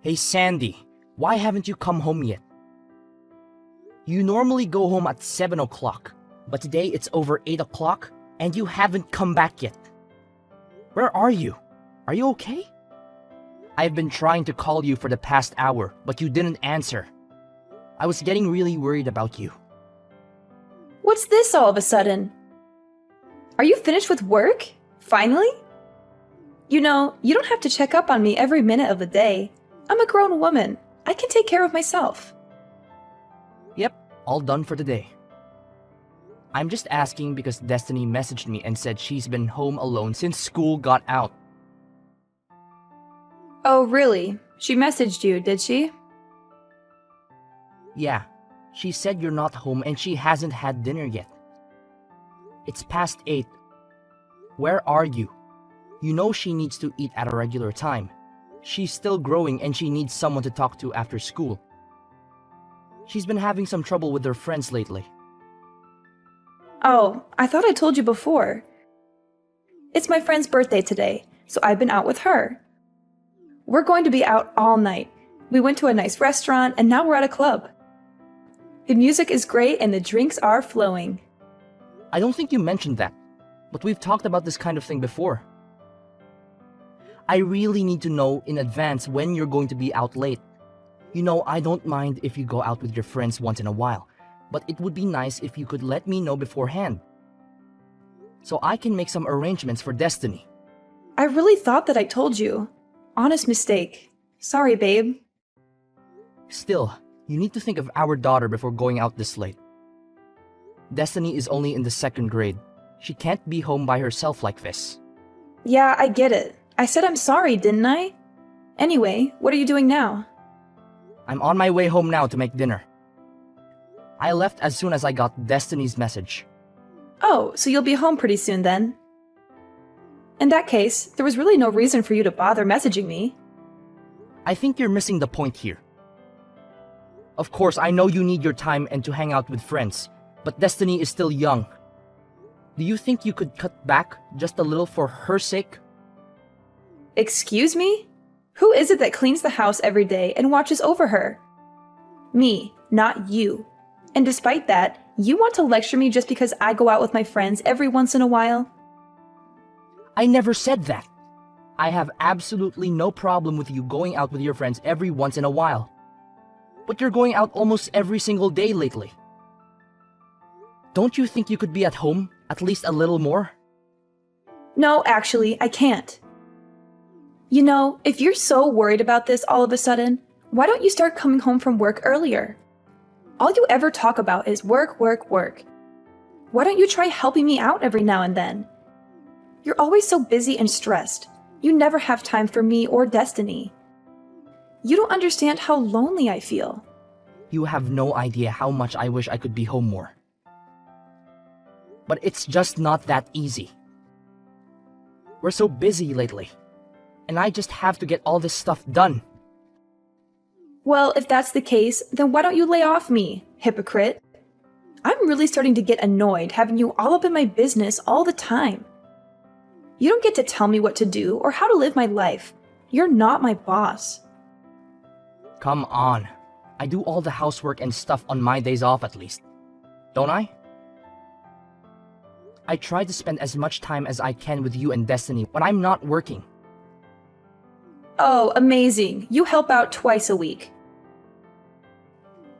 Hey Sandy, why haven't you come home yet? You normally go home at 7 o'clock, but today it's over 8 o'clock and you haven't come back yet. Where are you? Are you okay? I've been trying to call you for the past hour, but you didn't answer. I was getting really worried about you. What's this all of a sudden? Are you finished with work? Finally? You know, you don't have to check up on me every minute of the day. I'm a grown woman. I can take care of myself. Yep, all done for today. I'm just asking because Destiny messaged me and said she's been home alone since school got out. Oh, really? She messaged you, did she? Yeah, she said you're not home and she hasn't had dinner yet. It's past 8. Where are you? You know she needs to eat at a regular time. She's still growing and she needs someone to talk to after school. She's been having some trouble with her friends lately. Oh, I thought I told you before. It's my friend's birthday today, so I've been out with her. We're going to be out all night. We went to a nice restaurant and now we're at a club. The music is great and the drinks are flowing. I don't think you mentioned that, but we've talked about this kind of thing before. I really need to know in advance when you're going to be out late. You know, I don't mind if you go out with your friends once in a while, but it would be nice if you could let me know beforehand, so I can make some arrangements for Destiny. I really thought that I told you. Honest mistake. Sorry, babe. Still, you need to think of our daughter before going out this late. Destiny is only in the 2nd grade. She can't be home by herself like this. Yeah, I get it. I said I'm sorry, didn't I? Anyway, what are you doing now? I'm on my way home now to make dinner. I left as soon as I got Destiny's message. Oh, so you'll be home pretty soon then. In that case, there was really no reason for you to bother messaging me. I think you're missing the point here. Of course, I know you need your time and to hang out with friends, but Destiny is still young. Do you think you could cut back just a little for her sake? Excuse me? Who is it that cleans the house every day and watches over her? Me, not you. And despite that, you want to lecture me just because I go out with my friends every once in a while? I never said that. I have absolutely no problem with you going out with your friends every once in a while. But you're going out almost every single day lately. Don't you think you could be at home at least a little more? No, actually, I can't. You know, if you're so worried about this all of a sudden, why don't you start coming home from work earlier? All you ever talk about is work, work, work. Why don't you try helping me out every now and then? You're always so busy and stressed. You never have time for me or Destiny. You don't understand how lonely I feel. You have no idea how much I wish I could be home more. But it's just not that easy. We're so busy lately, and I just have to get all this stuff done. Well, if that's the case, then why don't you lay off me, hypocrite? I'm really starting to get annoyed having you all up in my business all the time. You don't get to tell me what to do or how to live my life. You're not my boss. Come on. I do all the housework and stuff on my days off at least. Don't I? I try to spend as much time as I can with you and Destiny when I'm not working. Oh, amazing. You help out twice a week.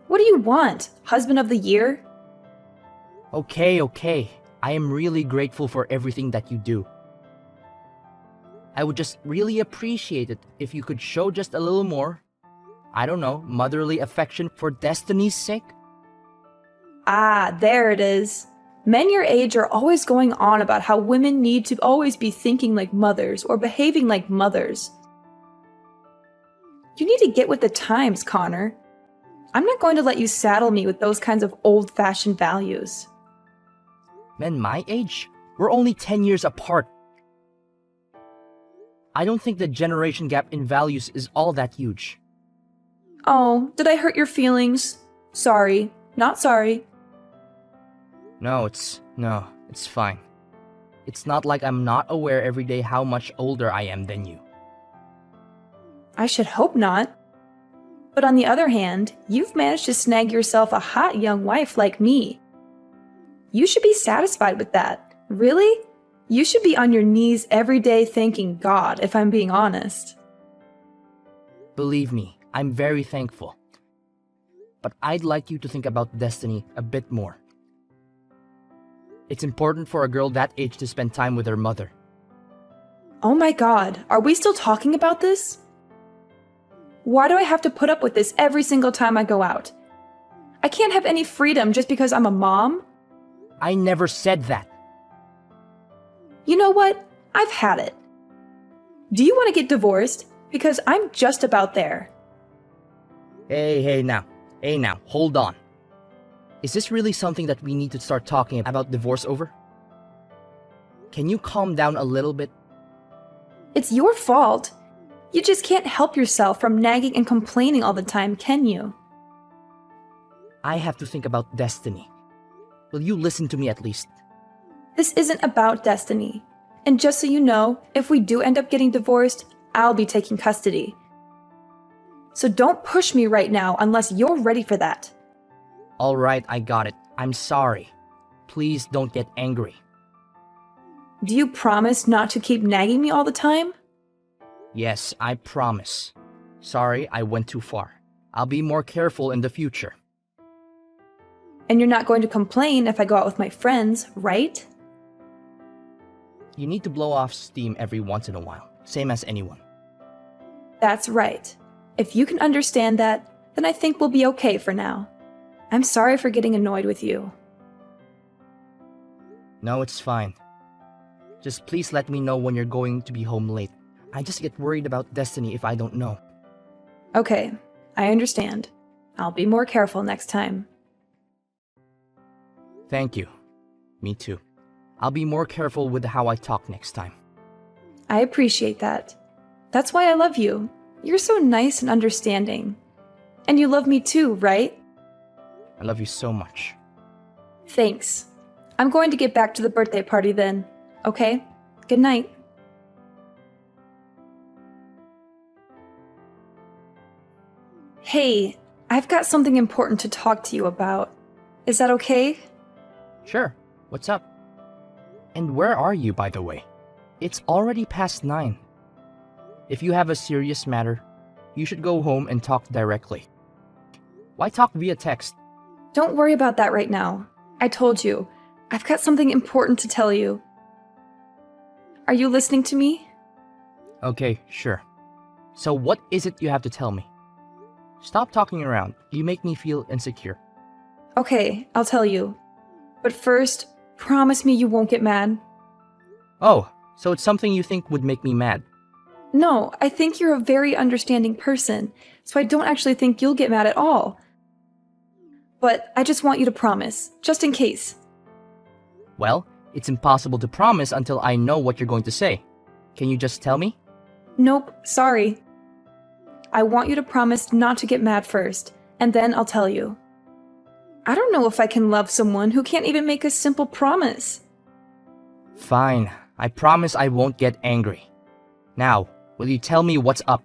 What do you want? Husband of the year? Okay. I am really grateful for everything that you do. I would just really appreciate it if you could show just a little more, I don't know, motherly affection for Destiny's sake? Ah, there it is. Men your age are always going on about how women need to always be thinking like mothers or behaving like mothers. You need to get with the times, Connor. I'm not going to let you saddle me with those kinds of old-fashioned values. Men my age? We're only 10 years apart. I don't think the generation gap in values is all that huge. Oh, did I hurt your feelings? Sorry, not sorry. No, it's fine. It's not like I'm not aware every day how much older I am than you. I should hope not. But on the other hand, you've managed to snag yourself a hot young wife like me. You should be satisfied with that. Really? You should be on your knees every day thanking God, if I'm being honest. Believe me, I'm very thankful. But I'd like you to think about Destiny a bit more. It's important for a girl that age to spend time with her mother. Oh my God, are we still talking about this? Why do I have to put up with this every single time I go out? I can't have any freedom just because I'm a mom? I never said that. You know what? I've had it. Do you want to get divorced? Because I'm just about there. Hey now, hold on. Is this really something that we need to start talking about divorce over? Can you calm down a little bit? It's your fault. You just can't help yourself from nagging and complaining all the time, can you? I have to think about Destiny. Will you listen to me at least? This isn't about Destiny. And just so you know, if we do end up getting divorced, I'll be taking custody. So don't push me right now unless you're ready for that. Alright, I got it. I'm sorry. Please don't get angry. Do you promise not to keep nagging me all the time? Yes, I promise. Sorry, I went too far. I'll be more careful in the future. And you're not going to complain if I go out with my friends, right? You need to blow off steam every once in a while, same as anyone. That's right. If you can understand that, then I think we'll be okay for now. I'm sorry for getting annoyed with you. No, it's fine. Just please let me know when you're going to be home late. I just get worried about Destiny if I don't know. Okay, I understand. I'll be more careful next time. Thank you. Me too. I'll be more careful with how I talk next time. I appreciate that. That's why I love you. You're so nice and understanding. And you love me too, right? I love you so much. Thanks. I'm going to get back to the birthday party then. Okay? Good night. Hey, I've got something important to talk to you about. Is that okay? Sure. What's up? And where are you, by the way? It's already past 9. If you have a serious matter, you should go home and talk directly. Why talk via text? Don't worry about that right now. I told you, I've got something important to tell you. Are you listening to me? Okay, sure. So what is it you have to tell me? Stop talking around. You make me feel insecure. Okay, I'll tell you. But first, promise me you won't get mad. Oh, so it's something you think would make me mad. No, I think you're a very understanding person, so I don't actually think you'll get mad at all. But I just want you to promise, just in case. Well, it's impossible to promise until I know what you're going to say. Can you just tell me? Nope, sorry. I want you to promise not to get mad first, and then I'll tell you. I don't know if I can love someone who can't even make a simple promise. Fine. I promise I won't get angry. Now, will you tell me what's up?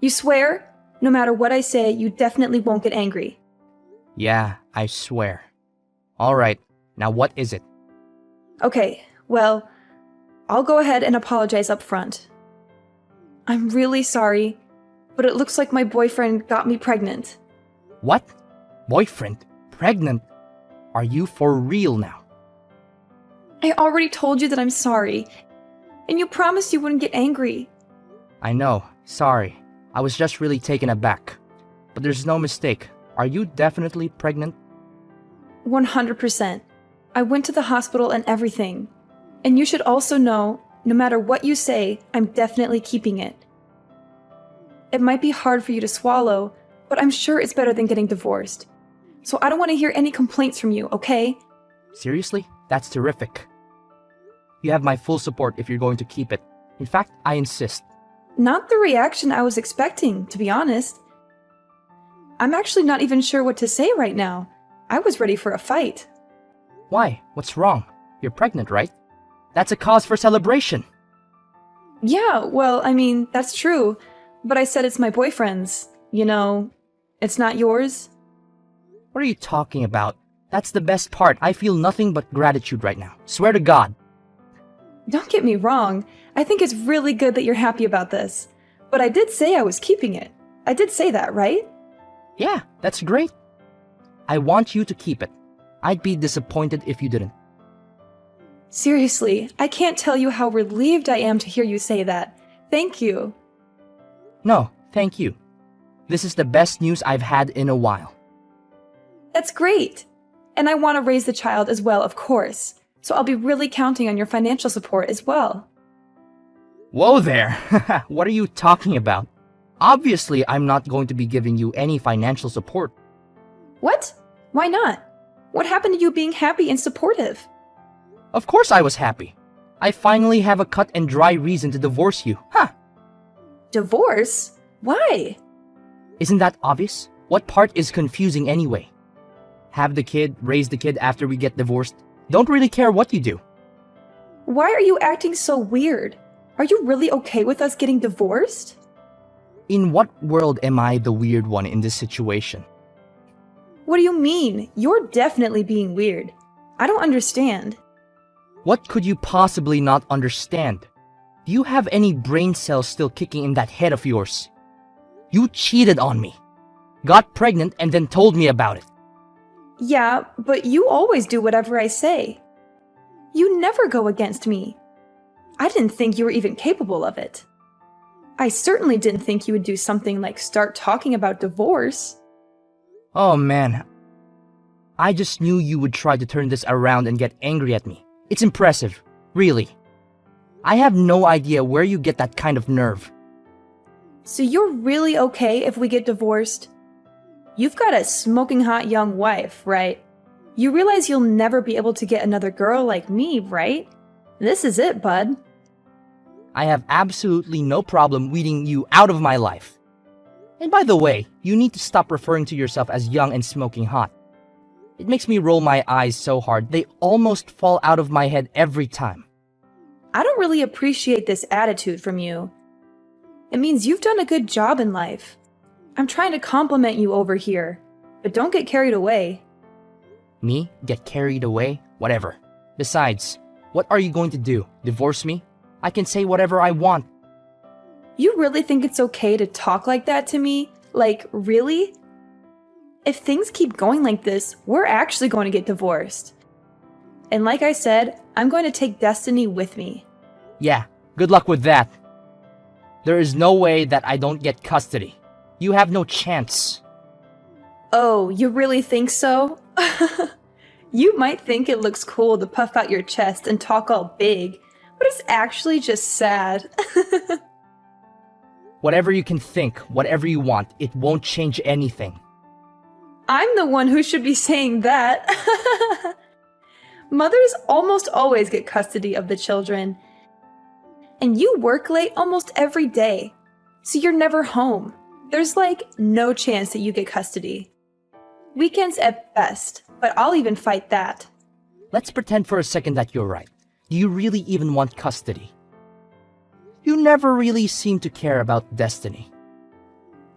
You swear? No matter what I say, you definitely won't get angry. Yeah, I swear. Alright, now what is it? Okay, well, I'll go ahead and apologize up front. I'm really sorry, but it looks like my boyfriend got me pregnant. What? Boyfriend? Pregnant? Are you for real now? I already told you that I'm sorry, and you promised you wouldn't get angry. I know, sorry. I was just really taken aback. But there's no mistake. Are you definitely pregnant? 100%. I went to the hospital and everything. And you should also know, no matter what you say, I'm definitely keeping it. It might be hard for you to swallow, but I'm sure it's better than getting divorced. So I don't want to hear any complaints from you, okay? Seriously? That's terrific. You have my full support if you're going to keep it. In fact, I insist. Not the reaction I was expecting, to be honest. I'm actually not even sure what to say right now. I was ready for a fight. Why? What's wrong? You're pregnant, right? That's a cause for celebration. Yeah, well, I mean, that's true. But I said it's my boyfriend's. You know, it's not yours? What are you talking about? That's the best part. I feel nothing but gratitude right now. Swear to God. Don't get me wrong. I think it's really good that you're happy about this. But I did say I was keeping it. I did say that, right? Yeah, that's great. I want you to keep it. I'd be disappointed if you didn't. Seriously, I can't tell you how relieved I am to hear you say that. Thank you. No, thank you. This is the best news I've had in a while. That's great. And I want to raise the child as well, of course. So I'll be really counting on your financial support as well. Whoa there! What are you talking about? Obviously, I'm not going to be giving you any financial support. What? Why not? What happened to you being happy and supportive? Of course I was happy. I finally have a cut and dry reason to divorce you. Huh? Divorce? Why? Isn't that obvious? What part is confusing anyway? Have the kid, raise the kid after we get divorced. Don't really care what you do. Why are you acting so weird? Are you really okay with us getting divorced? In what world am I the weird one in this situation? What do you mean? You're definitely being weird. I don't understand. What could you possibly not understand? Do you have any brain cells still kicking in that head of yours? You cheated on me, got pregnant, and then told me about it. Yeah, but you always do whatever I say. You never go against me. I didn't think you were even capable of it. I certainly didn't think you would do something like start talking about divorce. Oh man, I just knew you would try to turn this around and get angry at me. It's impressive, really. I have no idea where you get that kind of nerve. So you're really okay if we get divorced? You've got a smoking hot young wife, right? You realize you'll never be able to get another girl like me, right? This is it, bud. I have absolutely no problem weeding you out of my life. And by the way, you need to stop referring to yourself as young and smoking hot. It makes me roll my eyes so hard, they almost fall out of my head every time. I don't really appreciate this attitude from you. It means you've done a good job in life. I'm trying to compliment you over here, but don't get carried away. Me? Get carried away? Whatever. Besides, what are you going to do? Divorce me? I can say whatever I want. You really think it's okay to talk like that to me? Like, really? If things keep going like this, we're actually going to get divorced. And like I said, I'm going to take Destiny with me. Yeah, good luck with that. There is no way that I don't get custody. You have no chance. Oh, you really think so? You might think it looks cool to puff out your chest and talk all big, but it's actually just sad. Whatever you can think, whatever you want, it won't change anything. I'm the one who should be saying that. Mothers almost always get custody of the children. And you work late almost every day, so you're never home. There's like no chance that you get custody. Weekends at best, but I'll even fight that. Let's pretend for a second that you're right. Do you really even want custody? You never really seem to care about Destiny.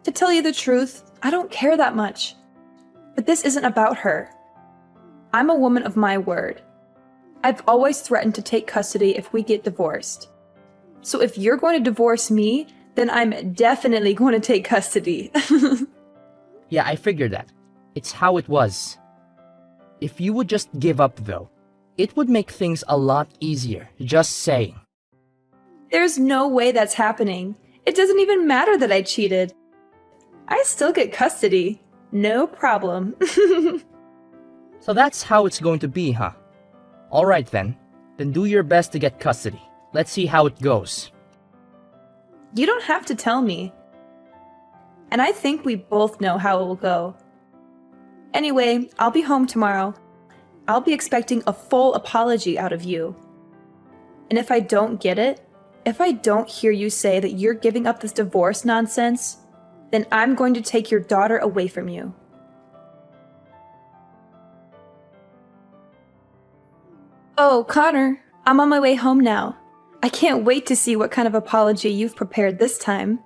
To tell you the truth, I don't care that much. But this isn't about her. I'm a woman of my word. I've always threatened to take custody if we get divorced. So if you're going to divorce me, then I'm definitely going to take custody. Yeah, I figured that. It's how it was. If you would just give up though, it would make things a lot easier, just saying. There's no way that's happening. It doesn't even matter that I cheated. I still get custody. No problem. So that's how it's going to be, huh? Alright then. Then do your best to get custody. Let's see how it goes. You don't have to tell me. And I think we both know how it will go. Anyway, I'll be home tomorrow. I'll be expecting a full apology out of you. And if I don't get it, if I don't hear you say that you're giving up this divorce nonsense, then I'm going to take your daughter away from you. Oh, Connor, I'm on my way home now. I can't wait to see what kind of apology you've prepared this time.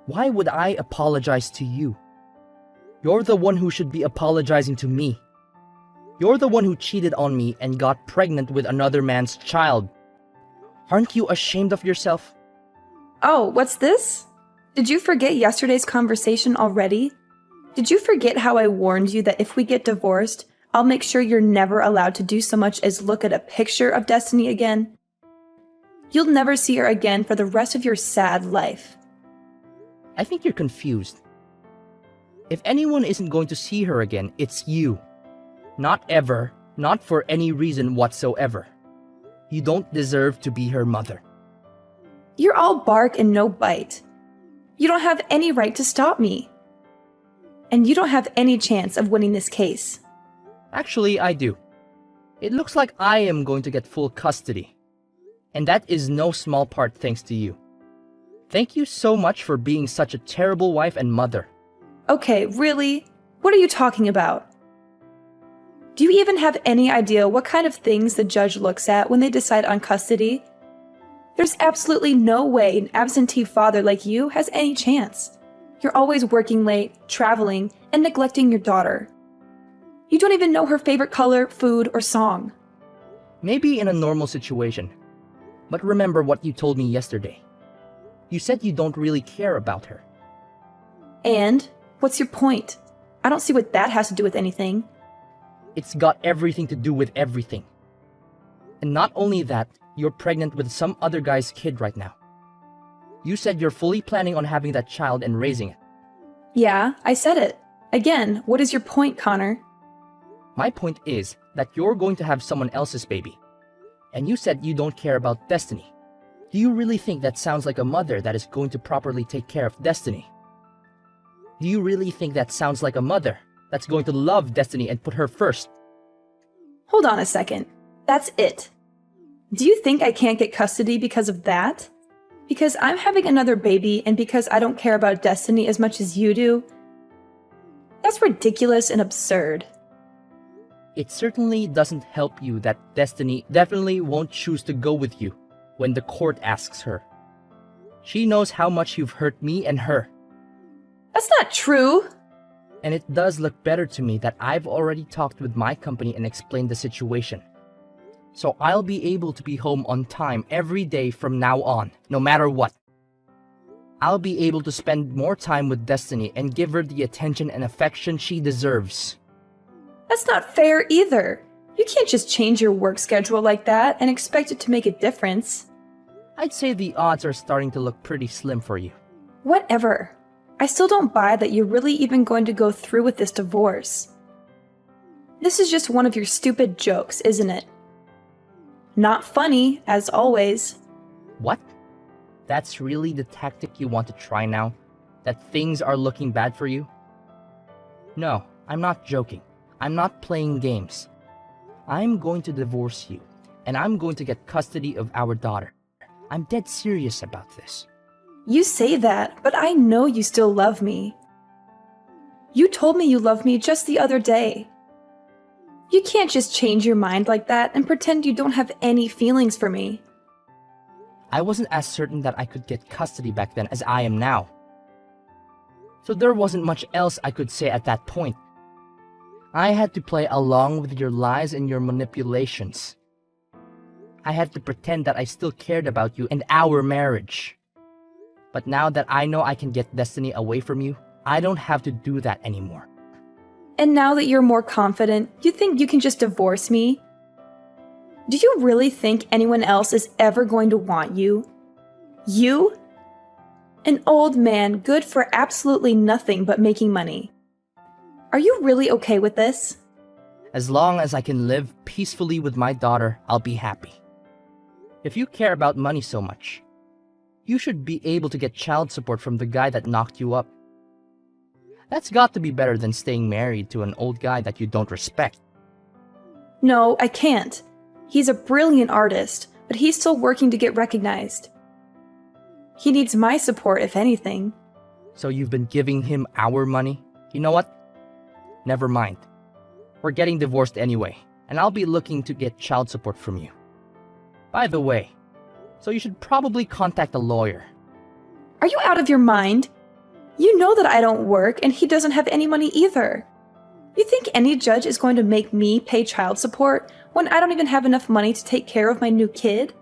Why would I apologize to you? You're the one who should be apologizing to me. You're the one who cheated on me and got pregnant with another man's child. Aren't you ashamed of yourself? Oh, what's this? Did you forget yesterday's conversation already? Did you forget how I warned you that if we get divorced, I'll make sure you're never allowed to do so much as look at a picture of Destiny again? You'll never see her again for the rest of your sad life. I think you're confused. If anyone isn't going to see her again, it's you. Not ever, not for any reason whatsoever. You don't deserve to be her mother. You're all bark and no bite. You don't have any right to stop me. And you don't have any chance of winning this case. Actually, I do. It looks like I am going to get full custody. And that is no small part thanks to you. Thank you so much for being such a terrible wife and mother. Okay, really? What are you talking about? Do you even have any idea what kind of things the judge looks at when they decide on custody? There's absolutely no way an absentee father like you has any chance. You're always working late, traveling, and neglecting your daughter. You don't even know her favorite color, food, or song. Maybe in a normal situation. But remember what you told me yesterday. You said you don't really care about her. And? What's your point? I don't see what that has to do with anything. It's got everything to do with everything. And not only that, you're pregnant with some other guy's kid right now. You said you're fully planning on having that child and raising it. Yeah, I said it. Again, what is your point, Connor? My point is that you're going to have someone else's baby. And you said you don't care about Destiny. Do you really think that sounds like a mother that is going to properly take care of Destiny? Do you really think that sounds like a mother that's going to love Destiny and put her first? Hold on a second. That's it. Do you think I can't get custody because of that? Because I'm having another baby and because I don't care about Destiny as much as you do? That's ridiculous and absurd. It certainly doesn't help you that Destiny definitely won't choose to go with you when the court asks her. She knows how much you've hurt me and her. That's not true! And it does look better to me that I've already talked with my company and explained the situation. So I'll be able to be home on time every day from now on, no matter what. I'll be able to spend more time with Destiny and give her the attention and affection she deserves. That's not fair either. You can't just change your work schedule like that and expect it to make a difference. I'd say the odds are starting to look pretty slim for you. Whatever. I still don't buy that you're really even going to go through with this divorce. This is just one of your stupid jokes, isn't it? Not funny, as always. What? That's really the tactic you want to try now? That things are looking bad for you? No, I'm not joking. I'm not playing games. I'm going to divorce you, and I'm going to get custody of our daughter. I'm dead serious about this. You say that, but I know you still love me. You told me you loved me just the other day. You can't just change your mind like that and pretend you don't have any feelings for me. I wasn't as certain that I could get custody back then as I am now. So there wasn't much else I could say at that point. I had to play along with your lies and your manipulations. I had to pretend that I still cared about you and our marriage. But now that I know I can get Destiny away from you, I don't have to do that anymore. And now that you're more confident, you think you can just divorce me? Do you really think anyone else is ever going to want you? You? An old man good for absolutely nothing but making money. Are you really okay with this? As long as I can live peacefully with my daughter, I'll be happy. If you care about money so much, you should be able to get child support from the guy that knocked you up. That's got to be better than staying married to an old guy that you don't respect. No, I can't. He's a brilliant artist, but he's still working to get recognized. He needs my support, if anything. So you've been giving him our money? You know what? Never mind. We're getting divorced anyway, and I'll be looking to get child support from you. By the way, so you should probably contact a lawyer. Are you out of your mind? You know that I don't work and he doesn't have any money either. You think any judge is going to make me pay child support when I don't even have enough money to take care of my new kid?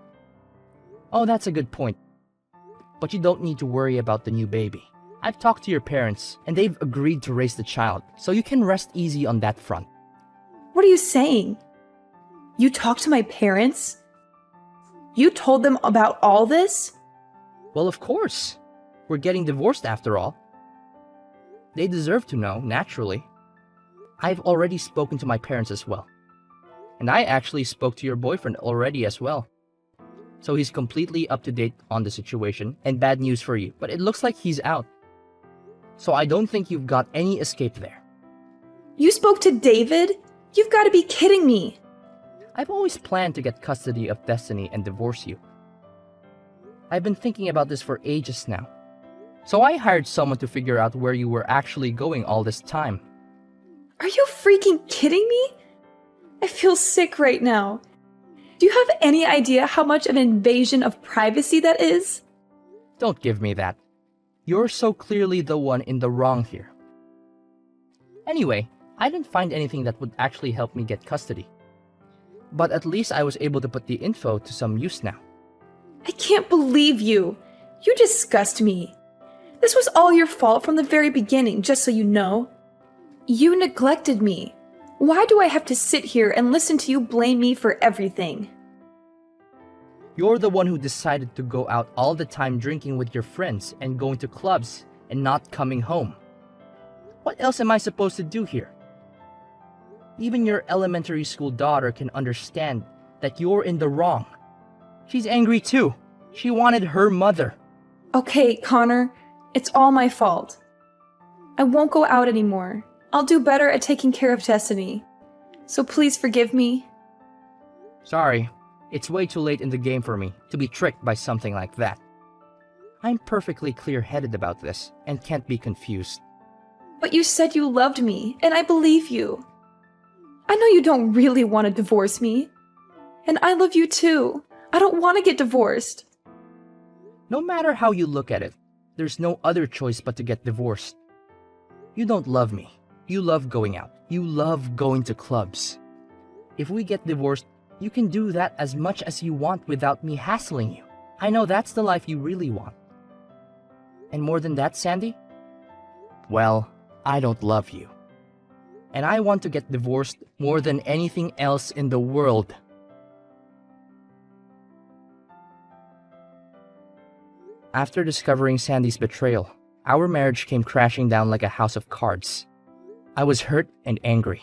Oh, that's a good point. But you don't need to worry about the new baby. I've talked to your parents, and they've agreed to raise the child, so you can rest easy on that front. What are you saying? You talked to my parents? You told them about all this? Well, of course. We're getting divorced after all. They deserve to know, naturally. I've already spoken to my parents as well. And I actually spoke to your boyfriend already as well. So he's completely up to date on the situation, and bad news for you, but it looks like he's out. So I don't think you've got any escape there. You spoke to David? You've got to be kidding me. I've always planned to get custody of Destiny and divorce you. I've been thinking about this for ages now. So I hired someone to figure out where you were actually going all this time. Are you freaking kidding me? I feel sick right now. Do you have any idea how much of an invasion of privacy that is? Don't give me that. You're so clearly the one in the wrong here. Anyway, I didn't find anything that would actually help me get custody. But at least I was able to put the info to some use now. I can't believe you. You disgust me. This was all your fault from the very beginning, just so you know. You neglected me. Why do I have to sit here and listen to you blame me for everything? You're the one who decided to go out all the time drinking with your friends and going to clubs and not coming home. What else am I supposed to do here? Even your elementary school daughter can understand that you're in the wrong. She's angry too. She wanted her mother. Okay, Connor, it's all my fault. I won't go out anymore. I'll do better at taking care of Destiny. So please forgive me. Sorry, it's way too late in the game for me to be tricked by something like that. I'm perfectly clear-headed about this and can't be confused. But you said you loved me, and I believe you. I know you don't really want to divorce me. And I love you too. I don't want to get divorced. No matter how you look at it, there's no other choice but to get divorced. You don't love me. You love going out. You love going to clubs. If we get divorced, you can do that as much as you want without me hassling you. I know that's the life you really want. And more than that, Sandy? Well, I don't love you. And I want to get divorced more than anything else in the world. After discovering Sandy's betrayal, our marriage came crashing down like a house of cards. I was hurt and angry,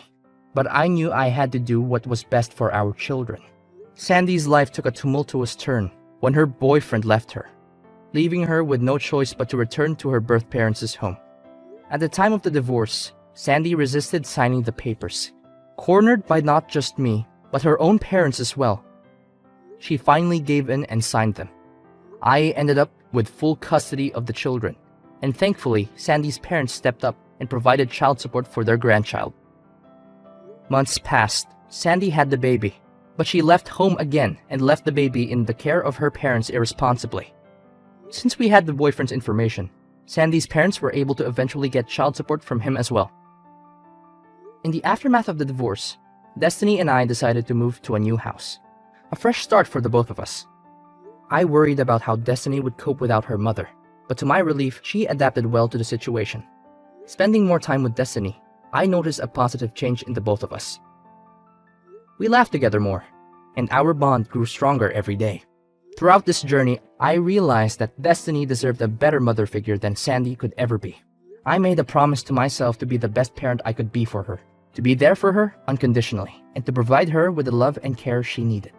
but I knew I had to do what was best for our children. Sandy's life took a tumultuous turn when her boyfriend left her, leaving her with no choice but to return to her birth parents' home. At the time of the divorce, Sandy resisted signing the papers, cornered by not just me, but her own parents as well. She finally gave in and signed them. I ended up with full custody of the children, and thankfully, Sandy's parents stepped up and provided child support for their grandchild. Months passed. Sandy had the baby, but she left home again and left the baby in the care of her parents irresponsibly. Since we had the boyfriend's information, Sandy's parents were able to eventually get child support from him as well. In the aftermath of the divorce, Destiny and I decided to move to a new house. A fresh start for the both of us. I worried about how Destiny would cope without her mother, but to my relief, she adapted well to the situation. Spending more time with Destiny, I noticed a positive change in the both of us. We laughed together more, and our bond grew stronger every day. Throughout this journey, I realized that Destiny deserved a better mother figure than Sandy could ever be. I made a promise to myself to be the best parent I could be for her, to be there for her unconditionally, and to provide her with the love and care she needed.